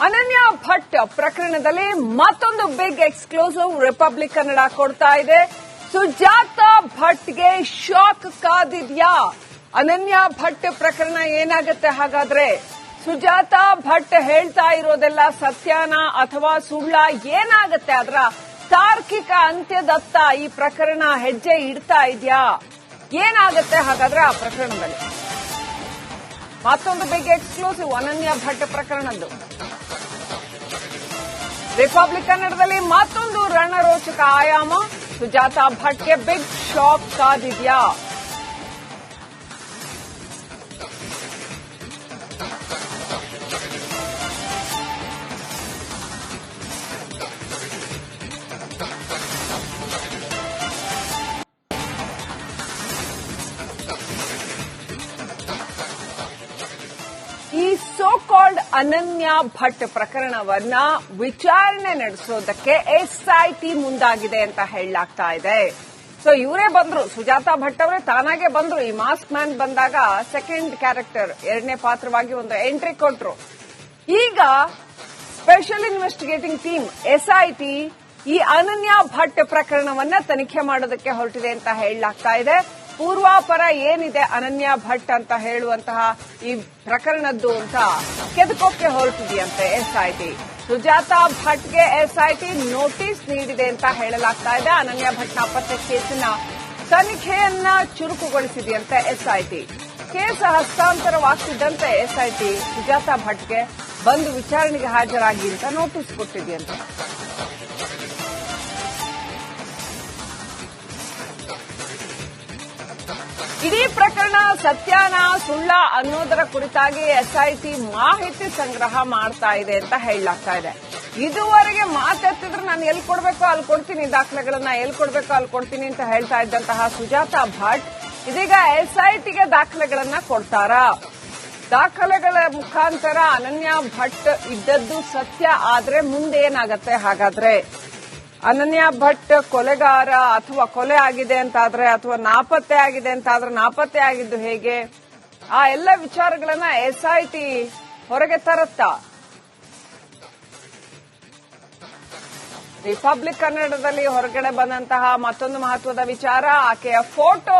ಅನನ್ಯ ಭಟ್ ಪ್ರಕರಣದಲ್ಲಿ ಮತ್ತೊಂದು ಬಿಗ್ ಎಕ್ಸ್ಕ್ಲೂಸಿವ್ ರಿಪಬ್ಲಿಕ್ ಕನ್ನಡ ಕೊಡ್ತಾ ಇದೆ. ಸುಜಾತಾ ಭಟ್ಗೆ ಶಾಕ್ ಕಾದಿದ್ಯಾ? ಅನನ್ಯ ಭಟ್ ಪ್ರಕರಣ ಏನಾಗುತ್ತೆ ಹಾಗಾದ್ರೆ? ಸುಜಾತಾ ಭಟ್ ಹೇಳ್ತಾ ಇರೋದೆಲ್ಲ ಸತ್ಯನ ಅಥವಾ ಸುಳ್ಳ? ಏನಾಗುತ್ತೆ? ಅದರ ತಾರ್ಕಿಕ ಅಂತ್ಯದತ್ತ ಈ ಪ್ರಕರಣ ಹೆಜ್ಜೆ ಇಡ್ತಾ ಇದೆಯಾ? ಏನಾಗುತ್ತೆ ಹಾಗಾದ್ರೆ ಆ ಪ್ರಕರಣದಲ್ಲಿ? ಮತ್ತೊಂದು ಬಿಗ್ ಎಕ್ಸ್ಕ್ಲೂಸಿವ್ ಅನನ್ಯ ಭಟ್ ಪ್ರಕರಣದ್ದು. ರಿಪಬ್ಲಿಕ್ ಕನ್ನಡದಲ್ಲಿ ಮತ್ತೊಂದು ರಣರೋಚಕ ಆಯಾಮ. ಸುಜಾತಾ ಭಟ್ಗೆ ಬಿಗ್ ಶಾಕ್ ಕಾದಿದ್ಯಾ? ಈ ಸೋ ಕಾಲ್ಡ್ ಅನನ್ಯ ಭಟ್ ಪ್ರಕರಣವನ್ನ ವಿಚಾರಣೆ ನಡೆಸೋದಕ್ಕೆ ಎಸ್ಐಟಿ ಮುಂದಾಗಿದೆ ಅಂತ ಹೇಳಲಾಗ್ತಾ ಇದೆ. ಸೊ ಇವರೇ ಬಂದ್ರು, ಸುಜಾತಾ ಭಟ್ ಅವರೇ ತಾನಾಗೆ ಬಂದ್ರು. ಈ ಮಾಸ್ಕ್ ಮ್ಯಾನ್ ಬಂದಾಗ ಸೆಕೆಂಡ್ ಕ್ಯಾರೆಕ್ಟರ್, ಎರಡನೇ ಪಾತ್ರವಾಗಿ ಒಂದು ಎಂಟ್ರಿ ಕೊಟ್ರು. ಈಗ ಸ್ಪೆಷಲ್ ಇನ್ವೆಸ್ಟಿಗೇಟಿಂಗ್ ಟೀಮ್ ಎಸ್ಐಟಿ ಈ ಅನನ್ಯ ಭಟ್ ಪ್ರಕರಣವನ್ನ ತನಿಖೆ ಮಾಡೋದಕ್ಕೆ ಹೊರಟಿದೆ ಅಂತ ಹೇಳಲಾಗ್ತಾ ಇದೆ. ಪೂರ್ವಾಪರ ಏನಿದೆ ಅನನ್ಯ ಭಟ್ ಅಂತ ಹೇಳುವಂತಹ ಈ ಪ್ರಕರಣದ್ದು ಅಂತ ಕೆದಕೋಕ್ಕೆ ಹೊರಟಿದೆಯಂತೆ ಎಸ್ಐಟಿ. ಸುಜಾತಾ ಭಟ್ಗೆ ಎಸ್ಐಟಿ ನೋಟಿಸ್ ನೀಡಿದೆ ಅಂತ ಹೇಳಲಾಗ್ತಾ ಇದೆ. ಅನನ್ಯ ಭಟ್ ನಾಪತ್ತೆ ಕೇಸಿನ ತನಿಖೆಯನ್ನ ಚುರುಕುಗೊಳಿಸಿದೆಯಂತೆ ಎಸ್ಐಟಿ. ಕೇಸ್ ಹಸ್ತಾಂತರವಾಗ್ತಿದ್ದಂತೆ ಎಸ್ಐಟಿ ಸುಜಾತಾ ಭಟ್ಗೆ ಬಂದು ವಿಚಾರಣೆಗೆ ಹಾಜರಾಗಿ ಅಂತ ನೋಟಿಸ್ ಕೊಟ್ಟಿದೆಯಂತೆ. ಇಡೀ ಪ್ರಕರಣ ಸತ್ಯನ ಸುಳ್ಳ ಅನ್ನೋದರ ಕುರಿತಾಗಿ ಎಸ್ಐಟಿ ಮಾಹಿತಿ ಸಂಗ್ರಹ ಮಾಡ್ತಾ ಇದೆ ಅಂತ ಹೇಳಲಾಗ್ತಾ ಇದೆ. ಇದುವರೆಗೆ ಮಾತೆತ್ತಿದ್ರೆ ನಾನು ಎಲ್ಲಿ ಕೊಡಬೇಕೋ ಅಲ್ಲಿ ಕೊಡ್ತೀನಿ, ದಾಖಲೆಗಳನ್ನ ಎಲ್ಲಿ ಕೊಡಬೇಕೋ ಅಲ್ಲಿ ಕೊಡ್ತೀನಿ ಅಂತ ಹೇಳ್ತಾ ಇದ್ದಂತಹ ಸುಜಾತಾ ಭಟ್ ಇದೀಗ ಎಸ್ಐಟಿಗೆ ದಾಖಲೆಗಳನ್ನ ಕೊಡ್ತಾರಾ? ದಾಖಲೆಗಳ ಮುಖಾಂತರ ಅನನ್ಯ ಭಟ್ ಇದ್ದದ್ದು ಸತ್ಯ ಆದ್ರೆ ಮುಂದೇನಾಗತ್ತೆ ಹಾಗಾದ್ರೆ? ಅನನ್ಯ ಭಟ್ ಕೊಲೆಗಾರ ಅಥವಾ ಕೊಲೆ ಆಗಿದೆ ಅಂತಾದ್ರೆ, ಅಥವಾ ನಾಪತ್ತೆ ಆಗಿದೆ ಅಂತಾದ್ರೆ ನಾಪತ್ತೆ ಆಗಿದ್ದು ಹೇಗೆ? ಆ ಎಲ್ಲ ವಿಚಾರಗಳನ್ನ ಎಸ್ಐಟಿ ಹೊರಗೆ ತರುತ್ತಾ? ರಿಪಬ್ಲಿಕ್ ಕನ್ನಡದಲ್ಲಿ ಹೊರಗಡೆ ಬಂದಂತಹ ಮತ್ತೊಂದು ಮಹತ್ವದ ವಿಚಾರ, ಆಕೆಯ ಫೋಟೋ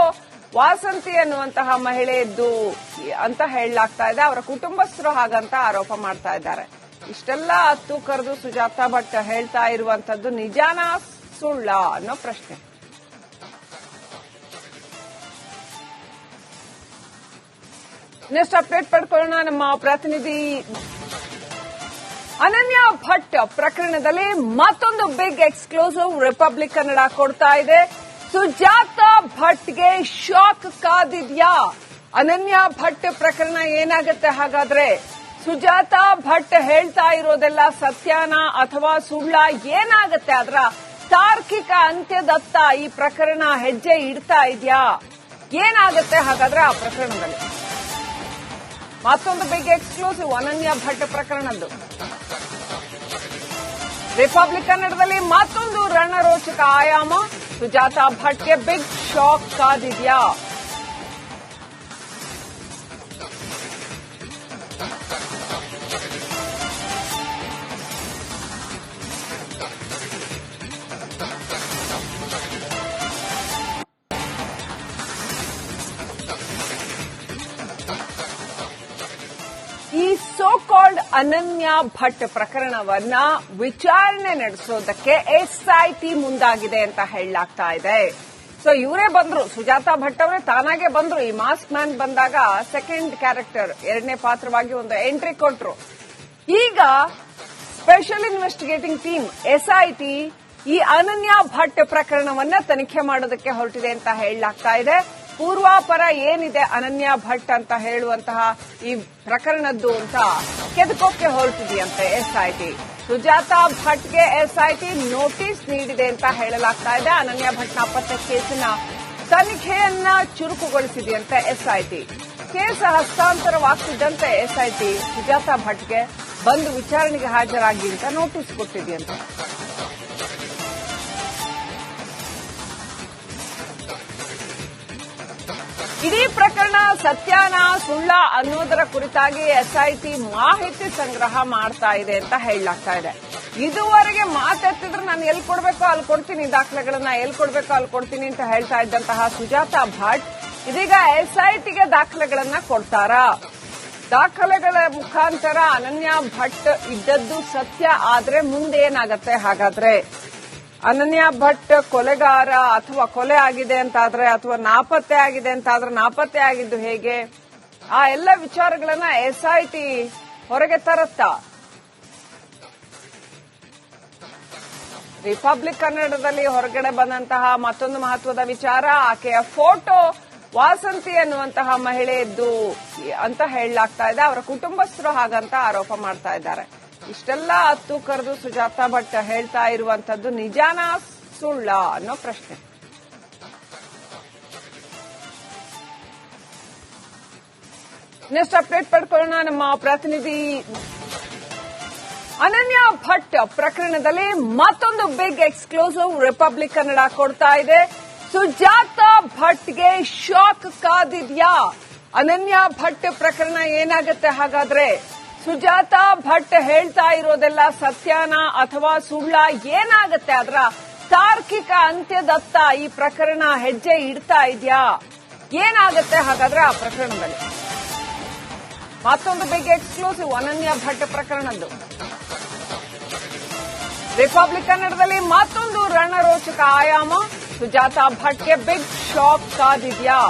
ವಾಸಂತಿ ಅನ್ನುವಂತಹ ಮಹಿಳೆಯದ್ದು ಅಂತ ಹೇಳಲಾಗ್ತಾ ಇದೆ. ಅವರ ಕುಟುಂಬಸ್ಥರು ಹಾಗಂತ ಆರೋಪ ಮಾಡ್ತಾ ಇದ್ದಾರೆ. ಇಷ್ಟೆಲ್ಲ ಹತ್ತು ಕರೆದು ಸುಜಾತಾ ಭಟ್ ಹೇಳ್ತಾ ಇರುವಂತದ್ದು ನಿಜಾನ ಸುಳ್ಳ ಅನ್ನೋ ಪ್ರಶ್ನೆ. ನೆಕ್ಸ್ಟ್ ಅಪ್ಡೇಟ್ ಪಡ್ಕೊಳ್ಳೋಣ. ನಮ್ಮ ಪ್ರತಿನಿಧಿ ಅನನ್ಯ ಭಟ್ ಪ್ರಕರಣದಲ್ಲಿ ಮತ್ತೊಂದು ಬಿಗ್ ಎಕ್ಸ್ಕ್ಲೂಸಿವ್ ರಿಪಬ್ಲಿಕ್ ಕನ್ನಡ ಕೊಡ್ತಾ ಇದೆ. ಸುಜಾತಾ ಭಟ್ಗೆ ಶಾಕ್ ಕಾದಿದ್ಯಾ? ಅನನ್ಯ ಭಟ್ ಪ್ರಕರಣ ಏನಾಗುತ್ತೆ ಹಾಗಾದ್ರೆ? ಸುಜಾತಾ ಭಟ್ ಹೇಳ್ತಾ ಇರೋದೆಲ್ಲ ಸತ್ಯನ ಅಥವಾ ಸುಳ್ಳ? ಏನಾಗುತ್ತೆ? ಅದರ ತಾರ್ಕಿಕ ಅಂತ್ಯದತ್ತ ಈ ಪ್ರಕರಣ ಹೆಜ್ಜೆ ಇಡ್ತಾ ಇದೆಯಾ? ಏನಾಗುತ್ತೆ ಹಾಗಾದ್ರೆ ಆ ಪ್ರಕರಣದಲ್ಲಿ? ಮತ್ತೊಂದು ಬಿಗ್ ಎಕ್ಸ್ಕ್ಲೂಸಿವ್ ಅನನ್ಯ ಭಟ್ ಪ್ರಕರಣದ್ದು. ರಿಪಬ್ಲಿಕ್ ಕನ್ನಡದಲ್ಲಿ ಮತ್ತೊಂದು ರಣರೋಚಕ ಆಯಾಮ. ಸುಜಾತಾ ಭಟ್ಗೆ ಬಿಗ್ ಶಾಕ್ ಕಾದಿದ್ಯಾ? ಈ ಸೋ ಕಾಲ್ಡ್ ಅನನ್ಯ ಭಟ್ ಪ್ರಕರಣವನ್ನ ವಿಚಾರಣೆ ನಡೆಸೋದಕ್ಕೆ ಎಸ್ಐಟಿ ಮುಂದಾಗಿದೆ ಅಂತ ಹೇಳಲಾಗ್ತಾ ಇದೆ. ಸೊ ಇವರೇ ಬಂದ್ರು, ಸುಜಾತಾ ಭಟ್ ಅವರೇ ತಾನಾಗೆ ಬಂದ್ರು. ಈ ಮಾಸ್ಕ್ ಮ್ಯಾನ್ ಬಂದಾಗ ಸೆಕೆಂಡ್ ಕ್ಯಾರೆಕ್ಟರ್, ಎರಡನೇ ಪಾತ್ರವಾಗಿ ಒಂದು ಎಂಟ್ರಿ ಕೊಟ್ರು. ಈಗ ಸ್ಪೆಷಲ್ ಇನ್ವೆಸ್ಟಿಗೇಟಿಂಗ್ ಟೀಮ್ ಎಸ್ಐಟಿ ಈ ಅನನ್ಯ ಭಟ್ ಪ್ರಕರಣವನ್ನ ತನಿಖೆ ಮಾಡೋದಕ್ಕೆ ಹೊರಟಿದೆ ಅಂತ ಹೇಳಲಾಗ್ತಾ ಇದೆ. ಪೂರ್ವಾಪರ ಏನಿದೆ ಅನನ್ಯ ಭಟ್ ಅಂತ ಹೇಳುವಂತಹ ಈ ಪ್ರಕರಣದ್ದು ಅಂತ ಕೆದಕೋಕ್ಕೆ ಹೊರಟಿದೆಯಂತೆ ಎಸ್ಐಟಿ. ಸುಜಾತಾ ಭಟ್ಗೆ ಎಸ್ಐಟಿ ನೋಟಿಸ್ ನೀಡಿದೆ ಅಂತ ಹೇಳಲಾಗ್ತಾ ಇದೆ. ಅನನ್ಯ ಭಟ್ ನಾಪತ್ತೆ ಕೇಸಿನ ತನಿಖೆಯನ್ನ ಚುರುಕುಗೊಳಿಸಿದೆಯಂತೆ ಎಸ್ಐಟಿ. ಕೇಸ್ ಹಸ್ತಾಂತರವಾಗ್ತಿದ್ದಂತೆ ಎಸ್ಐಟಿ ಸುಜಾತಾ ಭಟ್ಗೆ ಬಂದು ವಿಚಾರಣೆಗೆ ಹಾಜರಾಗಿ ಅಂತ ನೋಟಿಸ್ ಕೊಟ್ಟಿದೆಯಂತೆ. ಇಡೀ ಪ್ರಕರಣ ಸತ್ಯಾನ ಸುಳ್ಳ ಅನ್ನೋದರ ಕುರಿತಾಗಿ ಎಸ್ಐಟಿ ಮಾಹಿತಿ ಸಂಗ್ರಹ ಮಾಡ್ತಾ ಇದೆ ಅಂತ ಹೇಳಲಾಗ್ತಾ ಇದೆ. ಇದುವರೆಗೆ ಮಾತೆತ್ತಿದ್ರೆ ನಾನು ಎಲ್ಲಿ ಕೊಡಬೇಕೋ ಅಲ್ಲಿ ಕೊಡ್ತೀನಿ, ದಾಖಲೆಗಳನ್ನ ಎಲ್ಲಿ ಕೊಡಬೇಕೋ ಅಲ್ಲಿ ಕೊಡ್ತೀನಿ ಅಂತ ಹೇಳ್ತಾ ಇದ್ದಂತಹ ಸುಜಾತಾ ಭಟ್ ಇದೀಗ ಎಸ್ಐಟಿಗೆ ದಾಖಲೆಗಳನ್ನ ಕೊಡ್ತಾರಾ? ದಾಖಲೆಗಳ ಮುಖಾಂತರ ಅನನ್ಯ ಭಟ್ ಇದ್ದದ್ದು ಸತ್ಯ ಆದ್ರೆ ಮುಂದೇನಾಗತ್ತೆ? ಹಾಗಾದ್ರೆ ಅನನ್ಯ ಭಟ್ ಕೊಲೆಗಾರ ಅಥವಾ ಕೊಲೆ ಆಗಿದೆ ಅಂತಾದ್ರೆ ಅಥವಾ ನಾಪತ್ತೆ ಆಗಿದೆ ಅಂತಾದ್ರೆ ನಾಪತ್ತೆ ಆಗಿದ್ದು ಹೇಗೆ? ಆ ಎಲ್ಲ ವಿಚಾರಗಳನ್ನ ಎಸ್ಐಟಿ ಹೊರಗೆ ತರುತ್ತಾ? ರಿಪಬ್ಲಿಕ್ ಕನ್ನಡದಲ್ಲಿ ಹೊರಗಡೆ ಬಂದಂತಹ ಮತ್ತೊಂದು ಮಹತ್ವದ ವಿಚಾರ, ಆಕೆಯ ಫೋಟೋ ವಾಸಂತಿ ಅನ್ನುವಂತಹ ಮಹಿಳೆಯದ್ದು ಅಂತ ಹೇಳಲಾಗ್ತಾ ಇದೆ. ಅವರ ಕುಟುಂಬಸ್ಥರು ಹಾಗಂತ ಆರೋಪ ಮಾಡ್ತಾ ಇದ್ದಾರೆ. ಇಷ್ಟೆಲ್ಲ ಹತ್ತು ಕರೆದು ಸುಜಾತಾ ಭಟ್ ಹೇಳ್ತಾ ಇರುವಂತದ್ದು ನಿಜಾನಾ ಸುಳ್ಳ ಅನ್ನೋ ಪ್ರಶ್ನೆ. ನೆಕ್ಸ್ಟ್ ಅಪ್ಡೇಟ್ ಪಡ್ಕೊಳ್ಳೋಣ. ನಮ್ಮ ಪ್ರತಿನಿಧಿ ಅನನ್ಯ ಭಟ್ ಪ್ರಕರಣದಲ್ಲಿ ಮತ್ತೊಂದು ಬಿಗ್ ಎಕ್ಸ್ಕ್ಲೂಸಿವ್ ರಿಪಬ್ಲಿಕ್ ಕನ್ನಡ ಕೊಡ್ತಾ ಇದೆ. ಸುಜಾತಾ ಭಟ್ಗೆ ಶಾಕ್ ಕಾದಿದ್ಯಾ? ಅನನ್ಯ ಭಟ್ ಪ್ರಕರಣ ಏನಾಗುತ್ತೆ ಹಾಗಾದ್ರೆ? ಸುಜಾತಾ ಭಟ್ ಹೇಳ್ತಾ ಇರೋದೆಲ್ಲ ಸತ್ಯನಾ ಅಥವಾ ಸುಳ್ಳ? ಏನಾಗುತ್ತೆ? ಅದರ ತಾರ್ಕಿಕ ಅಂತ್ಯದತ್ತ ಈ ಪ್ರಕರಣ ಹೆಜ್ಜೆ ಇಡ್ತಾ ಇದೆಯಾ? ಏನಾಗುತ್ತೆ ಹಾಗಾದ್ರೆ ಆ ಪ್ರಕರಣದಲ್ಲಿ? ಮತ್ತೊಂದು ಬಿಗ್ ಎಕ್ಸ್ಕ್ಲೂಸಿವ್ ಅನನ್ಯ ಭಟ್ ಪ್ರಕರಣದ್ದು. ರಿಪಬ್ಲಿಕ್ ಕನ್ನಡದಲ್ಲಿ ಮತ್ತೊಂದು ರಣರೋಚಕ ಆಯಾಮ. ಸುಜಾತಾ ಭಟ್ಗೆ ಬಿಗ್ ಶಾಕ್ ಕಾದಿದ್ಯಾ?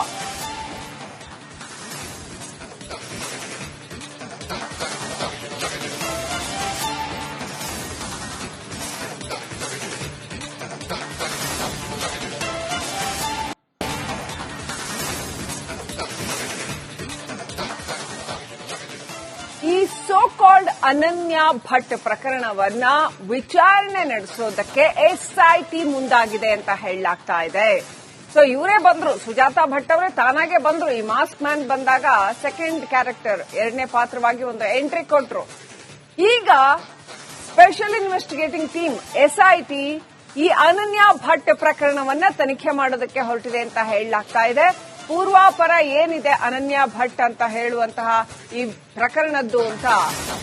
ಈ ಸೋ ಕಾಲ್ಡ್ ಅನನ್ಯ ಭಟ್ ಪ್ರಕರಣವನ್ನ ವಿಚಾರಣೆ ನಡೆಸೋದಕ್ಕೆ ಎಸ್ಐಟಿ ಮುಂದಾಗಿದೆ ಅಂತ ಹೇಳಲಾಗ್ತಾ ಇದೆ. ಸೊ ಇವರೇ ಬಂದ್ರು, ಸುಜಾತಾ ಭಟ್ ಅವರೇ ತಾನಾಗೆ ಬಂದ್ರು. ಈ ಮಾಸ್ಕ್ ಮ್ಯಾನ್ ಬಂದಾಗ ಸೆಕೆಂಡ್ ಕ್ಯಾರೆಕ್ಟರ್, ಎರಡನೇ ಪಾತ್ರವಾಗಿ ಒಂದು ಎಂಟ್ರಿ ಕೊಟ್ರು. ಈಗ ಸ್ಪೆಷಲ್ ಇನ್ವೆಸ್ಟಿಗೇಟಿಂಗ್ ಟೀಮ್ ಎಸ್ಐಟಿ ಈ ಅನನ್ಯ ಭಟ್ ಪ್ರಕರಣವನ್ನ ತನಿಖೆ ಮಾಡೋದಕ್ಕೆ ಹೊರಟಿದೆ ಅಂತ ಹೇಳಲಾಗ್ತಾ ಇದೆ. ಪೂರ್ವಾಪರ ಏನಿದೆ ಅನನ್ಯ ಭಟ್ ಅಂತ ಹೇಳುವಂತಹ ಈ ಪ್ರಕರಣದ್ದು ಅಂತ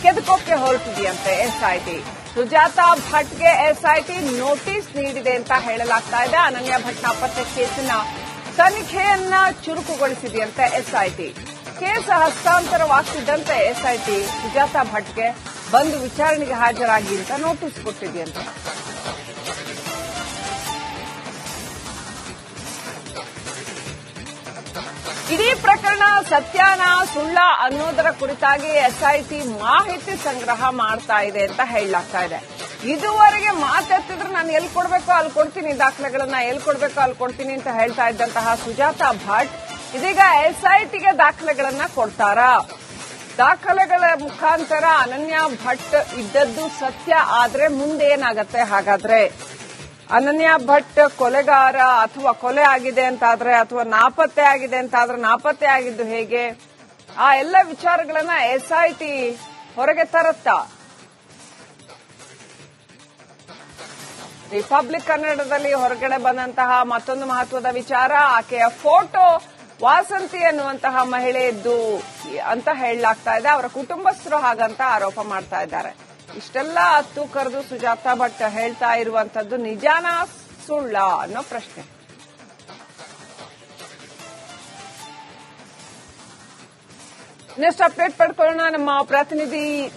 ಕೆದಕೋಕ್ಕೆ ಹೊರಟಿದೆಯಂತೆ ಎಸ್ಐಟಿ. ಸುಜಾತಾ ಭಟ್ಗೆ ಎಸ್ಐಟಿ ನೋಟಿಸ್ ನೀಡಿದೆ ಅಂತ ಹೇಳಲಾಗ್ತಾ ಇದೆ. ಅನನ್ಯ ಭಟ್ ನಾಪತ್ತೆ ಕೇಸಿನ ತನಿಖೆಯನ್ನ ಚುರುಕುಗೊಳಿಸಿದೆಯಂತೆ ಎಸ್ಐಟಿ. ಕೇಸ್ ಹಸ್ತಾಂತರವಾಗ್ತಿದ್ದಂತೆ ಎಸ್ಐಟಿ ಸುಜಾತಾ ಭಟ್ಗೆ ಬಂದು ವಿಚಾರಣೆಗೆ ಹಾಜರಾಗಿ ಅಂತ ನೋಟಿಸ್ ಕೊಟ್ಟಿದೆಯಂತೆ. ಇಡೀ ಪ್ರಕರಣ ಸತ್ಯಾನ ಸುಳ್ಳ ಅನ್ನೋದರ ಕುರಿತಾಗಿ ಎಸ್ಐಟಿ ಮಾಹಿತಿ ಸಂಗ್ರಹ ಮಾಡ್ತಾ ಇದೆ ಅಂತ ಹೇಳಲಾಗ್ತಾ ಇದೆ. ಇದುವರೆಗೆ ಮಾತೆತ್ತಿದ್ರೆ ನಾನು ಎಲ್ಲಿ ಕೊಡಬೇಕೋ ಅಲ್ಲಿ ಕೊಡ್ತೀನಿ, ದಾಖಲೆಗಳನ್ನ ಎಲ್ಲಿ ಕೊಡಬೇಕೋ ಅಲ್ಲಿ ಕೊಡ್ತೀನಿ ಅಂತ ಹೇಳ್ತಾ ಇದ್ದಂತಹ ಸುಜಾತಾ ಭಟ್ ಇದೀಗ ಎಸ್ಐಟಿಗೆ ದಾಖಲೆಗಳನ್ನ ಕೊಡ್ತಾರಾ? ದಾಖಲೆಗಳ ಮುಖಾಂತರ ಅನನ್ಯ ಭಟ್ ಇದ್ದದ್ದು ಸತ್ಯ ಆದ್ರೆ ಮುಂದೇನಾಗತ್ತೆ ಹಾಗಾದ್ರೆ? ಅನನ್ಯ ಭಟ್ ಕೊಲೆಗಾರ ಅಥವಾ ಕೊಲೆ ಆಗಿದೆ ಅಂತಾದ್ರೆ ಅಥವಾ ನಾಪತ್ತೆ ಆಗಿದೆ ಅಂತಾದ್ರೆ ನಾಪತ್ತೆ ಆಗಿದ್ದು ಹೇಗೆ? ಆ ಎಲ್ಲ ವಿಚಾರಗಳನ್ನ ಎಸ್ಐಟಿ ಹೊರಗೆ ತರುತ್ತಾ? ರಿಪಬ್ಲಿಕ್ ಕನ್ನಡದಲ್ಲಿ ಹೊರಗಡೆ ಬಂದಂತಹ ಮತ್ತೊಂದು ಮಹತ್ವದ ವಿಚಾರ, ಆಕೆಯ ಫೋಟೋ ವಾಸಂತಿ ಅನ್ನುವಂತಹ ಮಹಿಳೆಯದ್ದು ಅಂತ ಹೇಳಲಾಗ್ತಾ ಇದೆ. ಅವರ ಕುಟುಂಬಸ್ಥರು ಹಾಗಂತ ಆರೋಪ ಮಾಡ್ತಾ ಇದ್ದಾರೆ. ಇಷ್ಟೆಲ್ಲ ಹತ್ತು ಕರೆದು ಸುಜಾತಾ ಭಟ್ ಹೇಳ್ತಾ ಇರುವಂತದ್ದು ನಿಜಾನಾ ಸುಳ್ಳ ಅನ್ನೋ ಪ್ರಶ್ನೆ. ನೆಕ್ಸ್ಟ್ ಅಪ್ಡೇಟ್ ಪಡ್ಕೊಳ್ಳೋಣ. ನಮ್ಮ ಪ್ರತಿನಿಧಿ